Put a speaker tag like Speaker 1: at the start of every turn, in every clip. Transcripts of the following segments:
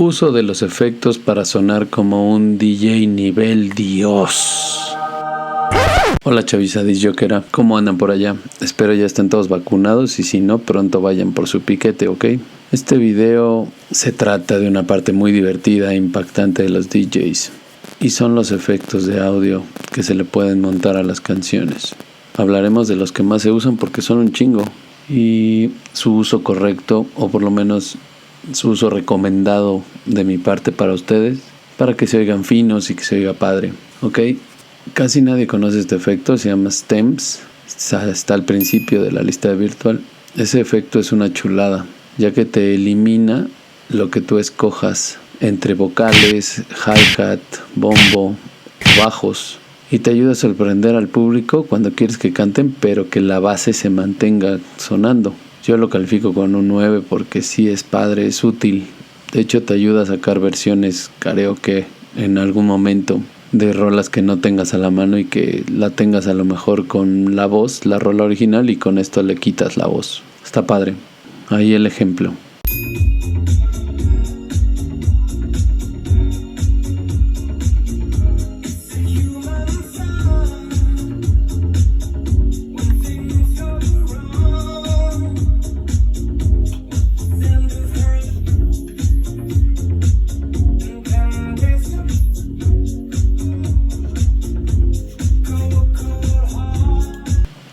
Speaker 1: Uso de los efectos para sonar como un DJ nivel Dios. Hola chaviza disjokera, ¿cómo andan por allá? Espero ya estén todos vacunados y si no, pronto vayan por su piquete, ¿ok? Este video se trata de una parte muy divertida e impactante de los DJs y son los efectos de audio que se le pueden montar a las canciones. Hablaremos de los que más se usan porque son un chingo y su uso correcto, o por lo menos su uso recomendado de mi parte para ustedes, para que se oigan finos y que se oiga padre, ¿ok? Casi nadie conoce este efecto, se llama Stems, está al principio de la lista de Virtual. Ese efecto es una chulada, ya que te elimina lo que tú escojas entre vocales, hi-hat, bombo, bajos, y te ayuda a sorprender al público cuando quieres que canten, pero que la base se mantenga sonando. Yo lo califico con un 9 porque sí es padre, es útil. De hecho te ayuda a sacar versiones karaoke en algún momento de rolas que no tengas a la mano y que la tengas a lo mejor con la voz, la rola original, y con esto le quitas la voz. Está padre. Ahí el ejemplo.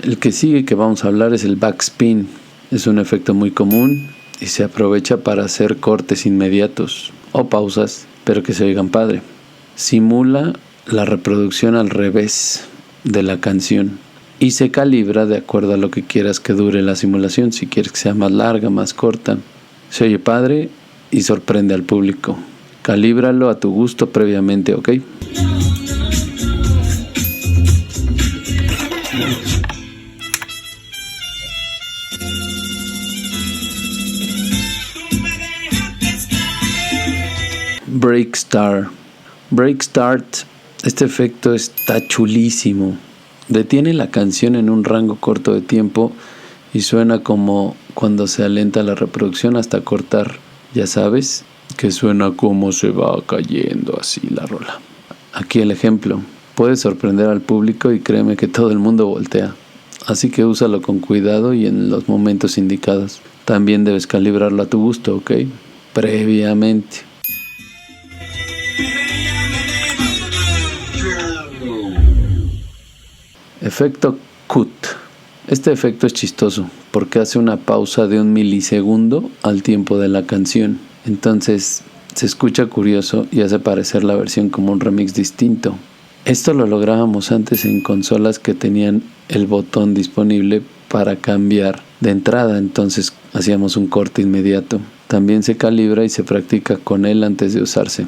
Speaker 1: El que sigue que vamos a hablar es el backspin. Es un efecto muy común y se aprovecha para hacer cortes inmediatos o pausas, pero que se oigan padre. Simula la reproducción al revés de la canción y se calibra de acuerdo a lo que quieras que dure la simulación. Si quieres que sea más larga, más corta, se oye padre y sorprende al público. Calíbralo a tu gusto previamente, ¿ok? Break Start. Este efecto está chulísimo. Detiene la canción en un rango corto de tiempo y suena como cuando se alenta la reproducción hasta cortar. Ya sabes, que suena como se va cayendo así la rola. Aquí el ejemplo. Puede sorprender al público y créeme que todo el mundo voltea. Así que úsalo con cuidado y en los momentos indicados. También debes calibrarlo a tu gusto, ¿ok? Previamente. Efecto cut. Este efecto es chistoso porque hace una pausa de 1 milisegundo al tiempo de la canción. Entonces se escucha curioso y hace parecer la versión como un remix distinto. Esto lo lográbamos antes en consolas que tenían el botón disponible para cambiar de entrada, entonces hacíamos un corte inmediato. También se calibra y se practica con él antes de usarse.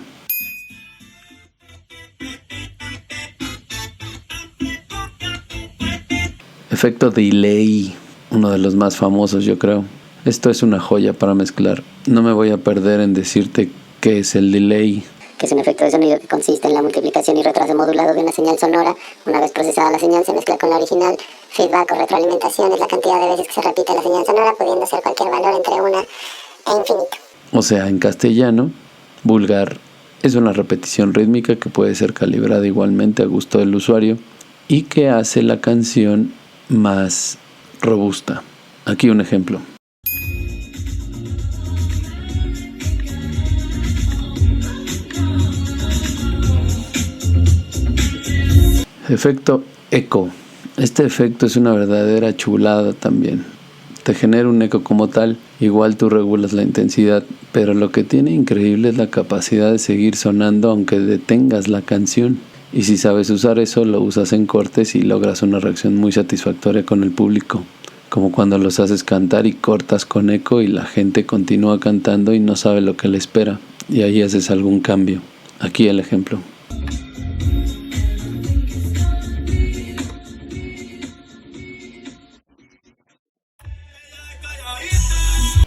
Speaker 1: Efecto delay, uno de los más famosos yo creo. Esto es una joya para mezclar. No me voy a perder en decirte qué es el delay.
Speaker 2: Que es un efecto de sonido que consiste en la multiplicación y retraso modulado de una señal sonora. Una vez procesada la señal se mezcla con la original. Feedback o retroalimentación es la cantidad de veces que se repite la señal sonora, pudiendo ser cualquier valor entre 1 e infinito.
Speaker 1: O sea, en castellano, vulgar es una repetición rítmica que puede ser calibrada igualmente a gusto del usuario y que hace la canción más robusta. Aquí un ejemplo. Efecto eco. Este efecto es una verdadera chulada también. Te genera un eco como tal, igual tú regulas la intensidad, pero lo que tiene increíble es la capacidad de seguir sonando aunque detengas la canción. Y si sabes usar eso, lo usas en cortes y logras una reacción muy satisfactoria con el público. Como cuando los haces cantar y cortas con eco y la gente continúa cantando y no sabe lo que le espera. Y ahí haces algún cambio. Aquí el ejemplo.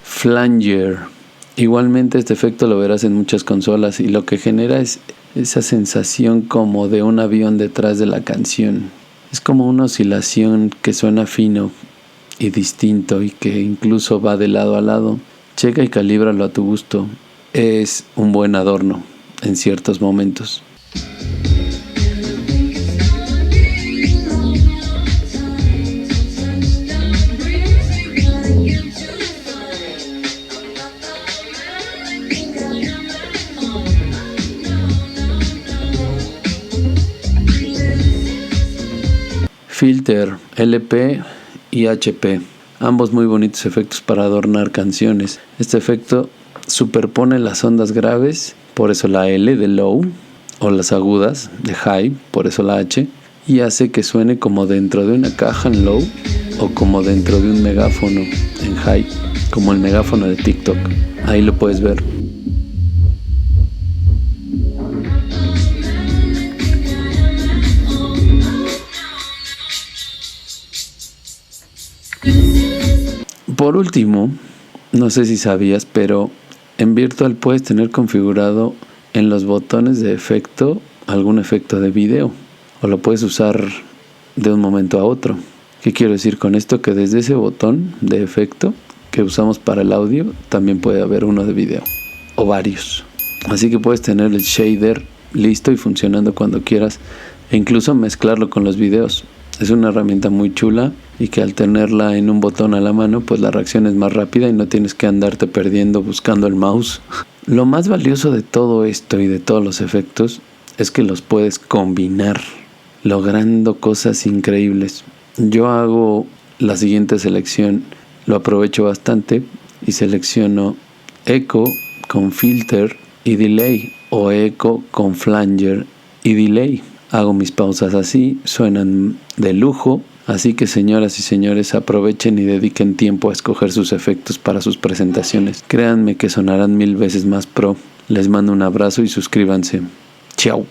Speaker 1: Flanger. Igualmente este efecto lo verás en muchas consolas y lo que genera es esa sensación como de un avión detrás de la canción. Es como una oscilación que suena fino y distinto y que incluso va de lado a lado. Checa y calíbralo a tu gusto. es un buen adorno en ciertos momentos. Filter LP y HP, ambos muy bonitos efectos para adornar canciones. Este efecto superpone las ondas graves, por eso la L de low, o las agudas de high, por eso la H, y hace que suene como dentro de una caja en low o como dentro de un megáfono en high, como el megáfono de TikTok. Ahí lo puedes ver. Por último, no sé si sabías, pero en Virtual puedes tener configurado en los botones de efecto algún efecto de video, o lo puedes usar de un momento a otro. ¿Qué quiero decir con esto? Que desde ese botón de efecto que usamos para el audio también puede haber uno de video, o varios. Así que puedes tener el shader listo y funcionando cuando quieras, e incluso mezclarlo con los videos. Es una herramienta muy chula y que al tenerla en un botón a la mano, pues la reacción es más rápida y no tienes que andarte perdiendo buscando el mouse. Lo más valioso de todo esto y de todos los efectos es que los puedes combinar, logrando cosas increíbles. Yo hago la siguiente selección, lo aprovecho bastante y selecciono eco con filter y delay, o eco con flanger y delay. Hago mis pausas así, suenan de lujo, así que señoras y señores, aprovechen y dediquen tiempo a escoger sus efectos para sus presentaciones. Créanme que sonarán 1000 veces más pro. Les mando un abrazo y suscríbanse. Chao.